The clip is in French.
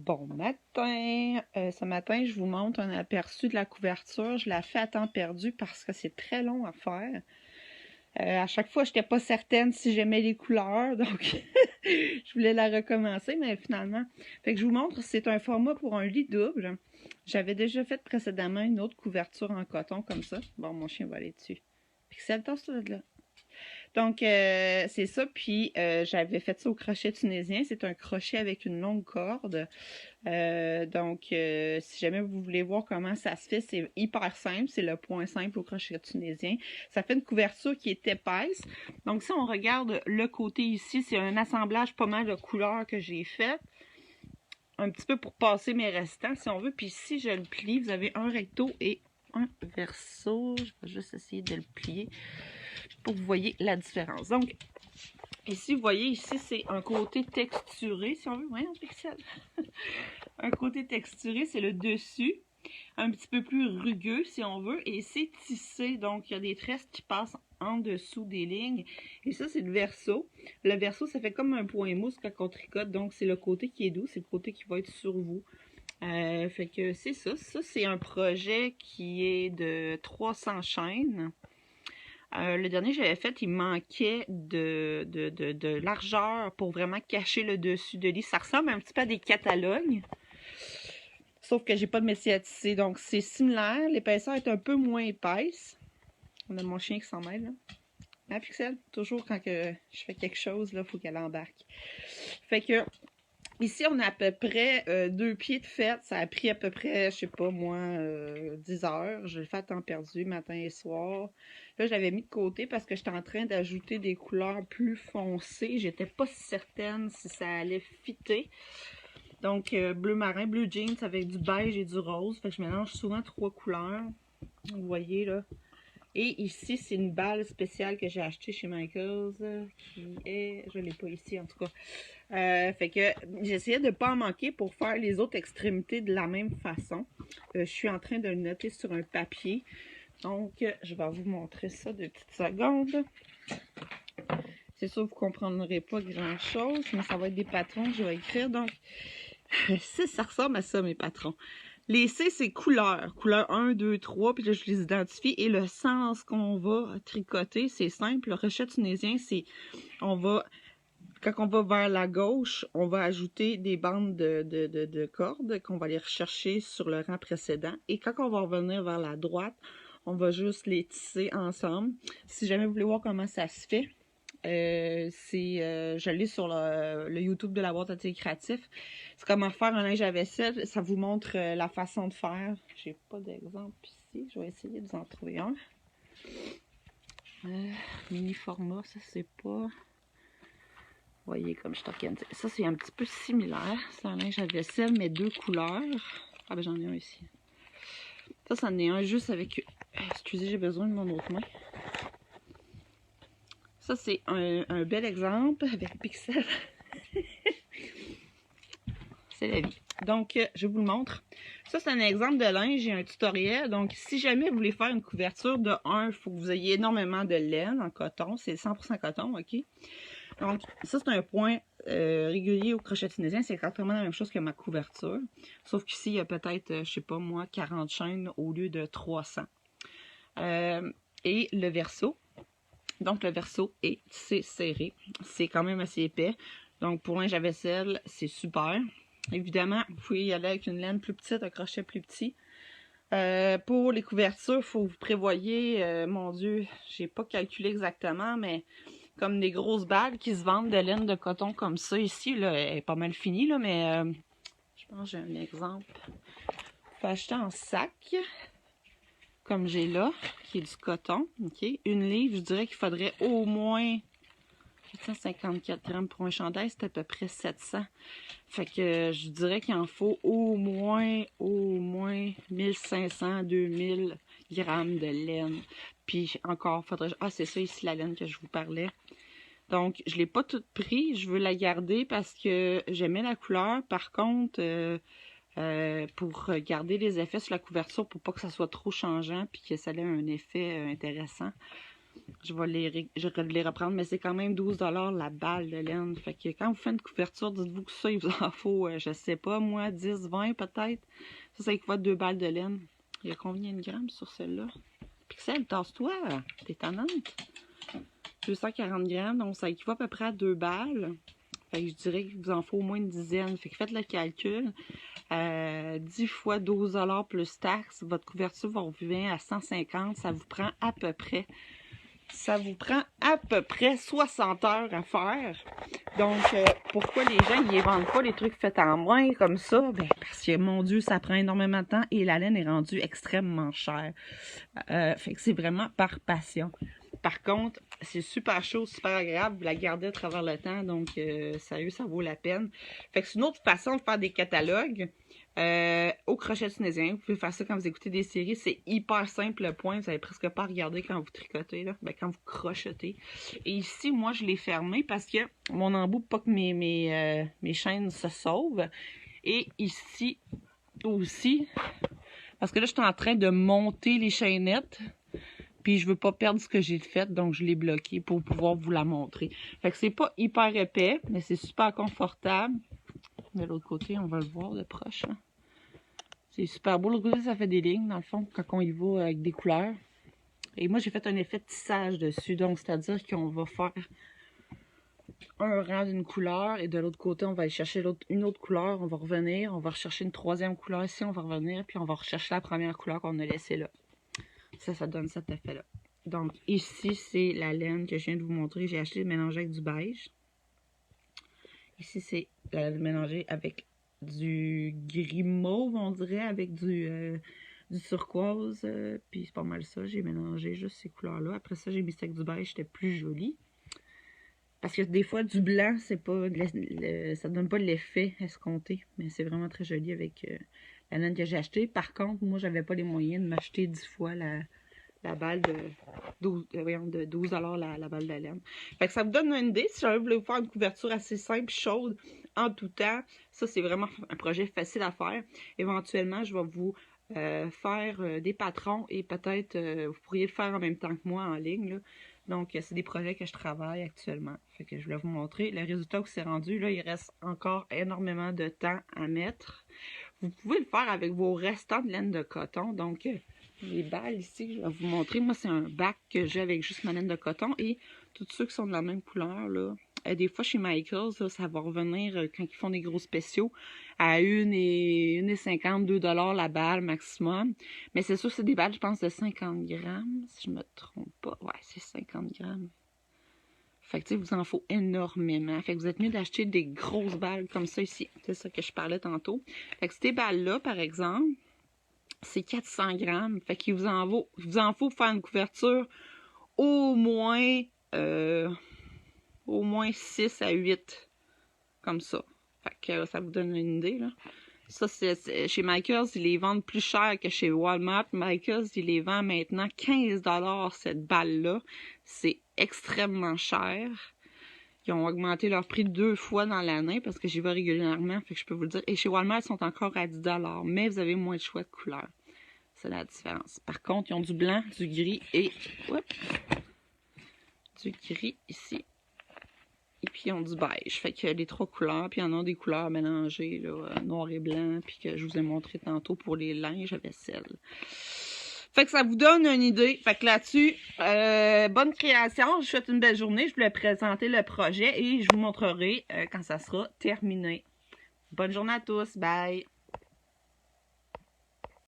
Bon matin! Ce matin, je vous montre un aperçu de la couverture. Je la fais à temps perdu parce que c'est très long à faire. À chaque fois, je n'étais pas certaine si j'aimais les couleurs, donc je voulais la recommencer, mais finalement... Fait que je vous montre, c'est un format pour un lit double. J'avais déjà fait précédemment une autre couverture en coton comme ça. Bon, mon chien va aller dessus. Pixel, tasse-toi de là. Donc, c'est ça. Puis, j'avais fait ça au crochet tunisien. C'est un crochet avec une longue corde. Si jamais vous voulez voir comment ça se fait, c'est hyper simple. C'est le point simple au crochet tunisien. Ça fait une couverture qui est épaisse. Donc, si on regarde le côté ici, c'est un assemblage pas mal de couleurs que j'ai fait. Un petit peu pour passer mes restants, si on veut. Puis, si je le plie, vous avez un recto et un verso. Je vais juste essayer de le plier pour que vous voyez la différence. Donc, ici, vous voyez, ici, c'est un côté texturé, si on veut. Voyons, pixel. Un côté texturé, c'est le dessus. Un petit peu plus rugueux, si on veut. Et c'est tissé, donc il y a des tresses qui passent en dessous des lignes. Et ça, c'est le verso. Le verso, ça fait comme un point mousse quand on tricote. Donc, c'est le côté qui est doux, c'est le côté qui va être sur vous. Fait que c'est ça. Ça, c'est un projet qui est de 300 chaînes. Le dernier que j'avais fait, il manquait de largeur pour vraiment cacher le dessus de lit. Ça ressemble un petit peu à des catalogues. Sauf que j'ai pas de messier à tisser. Donc c'est similaire. L'épaisseur est un peu moins épaisse. On a mon chien qui s'en mêle là. Hein, Pixel? Toujours quand que je fais quelque chose, là, il faut qu'elle embarque. Fait que ici, on a à peu près 2 pieds de fête. Ça a pris à peu près, je sais pas moi, 10 heures. Je l'ai fait à temps perdu, matin et soir. Là, je l'avais mis de côté parce que j'étais en train d'ajouter des couleurs plus foncées. J'étais pas certaine si ça allait fitter. Donc, bleu marin, bleu jeans avec du beige et du rose. Fait que je mélange souvent 3 couleurs. Vous voyez, là. Et ici, c'est une balle spéciale que j'ai achetée chez Michaels. Qui est... Je l'ai pas ici, en tout cas. Fait que j'essayais de ne pas en manquer pour faire les autres extrémités de la même façon. Je suis en train de le noter sur un papier. Donc, je vais vous montrer ça de petites secondes. C'est sûr que vous ne comprendrez pas grand-chose, mais ça va être des patrons que je vais écrire. Donc, ça ressemble à ça, mes patrons. Les C, c'est couleur. Couleur 1, 2, 3, puis là, je les identifie. Et le sens qu'on va tricoter, c'est simple. Le crochet tunisien, c'est... Quand on va vers la gauche, on va ajouter des bandes de cordes qu'on va aller rechercher sur le rang précédent. Et quand on va revenir vers la droite, on va juste les tisser ensemble. Si jamais vous voulez voir comment ça se fait, je l'ai sur le YouTube de la boîte à thé créatif. C'est comment faire un linge à vaisselle. Ça vous montre la façon de faire. J'ai pas d'exemple ici. Je vais essayer de vous en trouver un. Mini format, ça c'est pas... Vous voyez comme je t'organise. Ça c'est un petit peu similaire. C'est un linge à vaisselle, mais 2 couleurs. Ah ben j'en ai un ici. Ça, c'en est un juste avec... Excusez, j'ai besoin de mon autre main. Ça, c'est un bel exemple avec Pixel. C'est la vie. Donc, je vous le montre. Ça, c'est un exemple de linge. J'ai un tutoriel. Donc, si jamais vous voulez faire une couverture de 1, il faut que vous ayez énormément de laine en coton. C'est 100% coton, OK? Donc, ça, c'est un point régulier au crochet tunisien. C'est exactement la même chose que ma couverture. Sauf qu'ici, il y a peut-être, je sais pas moi, 40 chaînes au lieu de 300. Et le verso. Donc, le verso est tissé serré. C'est quand même assez épais. Donc, pour linge à vaisselle, c'est super. Évidemment, vous pouvez y aller avec une laine plus petite, un crochet plus petit. Pour les couvertures, il faut que vous prévoyez, mon Dieu, j'ai pas calculé exactement, mais comme des grosses bagues qui se vendent de laine de coton comme ça. Ici, là, elle est pas mal finie, là, mais je pense que j'ai un exemple. Vous pouvez acheter en sac, comme j'ai là, qui est du coton, ok. Une livre, je dirais qu'il faudrait au moins 454 grammes pour un chandail, c'est à peu près 700. Fait que je dirais qu'il en faut au moins 1500, 2000 grammes de laine. Puis encore, faudrait... Ah, c'est ça ici la laine que je vous parlais. Donc, je ne l'ai pas toute pris, je veux la garder parce que j'aimais la couleur. Par contre... pour garder les effets sur la couverture pour pas que ça soit trop changeant puis que ça ait un effet intéressant. je vais les reprendre, mais c'est quand même 12$ la balle de laine. Fait que quand vous faites une couverture, dites-vous que ça, il vous en faut, je sais pas, moi, 10, 20 peut-être. Ça équivaut à 2 balles de laine. Il y a combien de grammes sur celle-là? Pixel, tasse-toi, t'es tannante. 240 grammes, donc ça équivaut à peu près à 2 balles. Fait que je dirais qu'il vous en faut au moins une dizaine. Fait que faites le calcul. 10 fois 12$ plus taxes, votre couverture va revenir à 150. Ça vous prend à peu près 60 heures à faire. Donc, pourquoi les gens ils vendent pas les trucs faits en moins comme ça? Ben, parce que, mon Dieu, ça prend énormément de temps et la laine est rendue extrêmement chère. Fait que c'est vraiment par passion. Par contre, c'est super chaud, super agréable. Vous la gardez à travers le temps, donc sérieux, ça vaut la peine. Fait que c'est une autre façon de faire des catalogues. Au crochet tunisien, vous pouvez faire ça quand vous écoutez des séries. C'est hyper simple le point. Vous n'avez presque pas à regarder quand vous tricotez, là. Ben, quand vous crochetez. Et ici, moi, je l'ai fermé parce que mon embout, pas que mes chaînes se sauvent. Et ici aussi, parce que là, je suis en train de monter les chaînettes. Puis je veux pas perdre ce que j'ai fait, donc je l'ai bloqué pour pouvoir vous la montrer. Fait que c'est pas hyper épais, mais c'est super confortable. De l'autre côté, on va le voir de proche. Hein. C'est super beau. De l'autre côté, ça fait des lignes, dans le fond, quand on y va avec des couleurs. Et moi, j'ai fait un effet de tissage dessus. Donc, c'est-à-dire qu'on va faire un rang d'une couleur et de l'autre côté, on va aller chercher une autre couleur. On va revenir, on va rechercher une troisième couleur ici, on va revenir, puis on va rechercher la première couleur qu'on a laissée là. Ça donne cet effet-là. Donc, ici, c'est la laine que je viens de vous montrer. J'ai acheté mélangé avec du beige. Ici, c'est la laine mélangée avec du gris mauve, on dirait, avec du turquoise. Puis c'est pas mal ça. J'ai mélangé juste ces couleurs-là. Après ça, j'ai mis ça avec du beige. C'était plus joli. Parce que des fois, du blanc, c'est pas ça donne pas l'effet escompté. Mais c'est vraiment très joli avec la laine que j'ai achetée. Par contre, moi, j'avais pas les moyens de m'acheter 10 fois la balle de 12$ la balle de laine. Fait que ça vous donne une idée. Si jamais vous voulez vous faire une couverture assez simple, chaude, en tout temps, ça, c'est vraiment un projet facile à faire. Éventuellement, je vais vous faire des patrons et peut-être vous pourriez le faire en même temps que moi en ligne, là. Donc, c'est des projets que je travaille actuellement. Fait que je voulais vous montrer le résultat que c'est rendu. Là, il reste encore énormément de temps à mettre. Vous pouvez le faire avec vos restants de laine de coton. Donc, les balles ici, je vais vous montrer. Moi, c'est un bac que j'ai avec juste ma laine de coton. Et tous ceux qui sont de la même couleur, là. Des fois, chez Michaels, là, ça va revenir quand ils font des gros spéciaux à 1,50, 2$ la balle maximum. Mais c'est sûr, c'est des balles, je pense, de 50 grammes, si je me trompe pas. Ouais, c'est 50 grammes. Fait que, tu sais, vous en faut énormément. Fait que vous êtes mieux d'acheter des grosses balles comme ça ici. C'est ça que je parlais tantôt. Fait que ces balles-là, par exemple, c'est 400 grammes. Fait qu'il vous en faut pour faire une couverture au moins 6 à 8. Comme ça. Fait que ça vous donne une idée, là. Ça, c'est chez Michaels, ils les vendent plus cher que chez Walmart. Michaels, ils les vendent maintenant 15$ cette balle-là. C'est extrêmement cher. Ils ont augmenté leur prix 2 fois dans l'année parce que j'y vais régulièrement, fait que je peux vous le dire. Et chez Walmart, ils sont encore à 10$, mais vous avez moins de choix de couleurs. C'est la différence. Par contre, ils ont du blanc, du gris et... du gris ici. Et puis, ils ont du beige. Fait que les 3 couleurs. Puis, ils en ont des couleurs mélangées, là, noir et blanc. Puis que je vous ai montré tantôt pour les linges à vaisselle. Fait que ça vous donne une idée. Fait que là-dessus, bonne création. Je vous souhaite une belle journée. Je voulais présenter le projet et je vous montrerai quand ça sera terminé. Bonne journée à tous. Bye!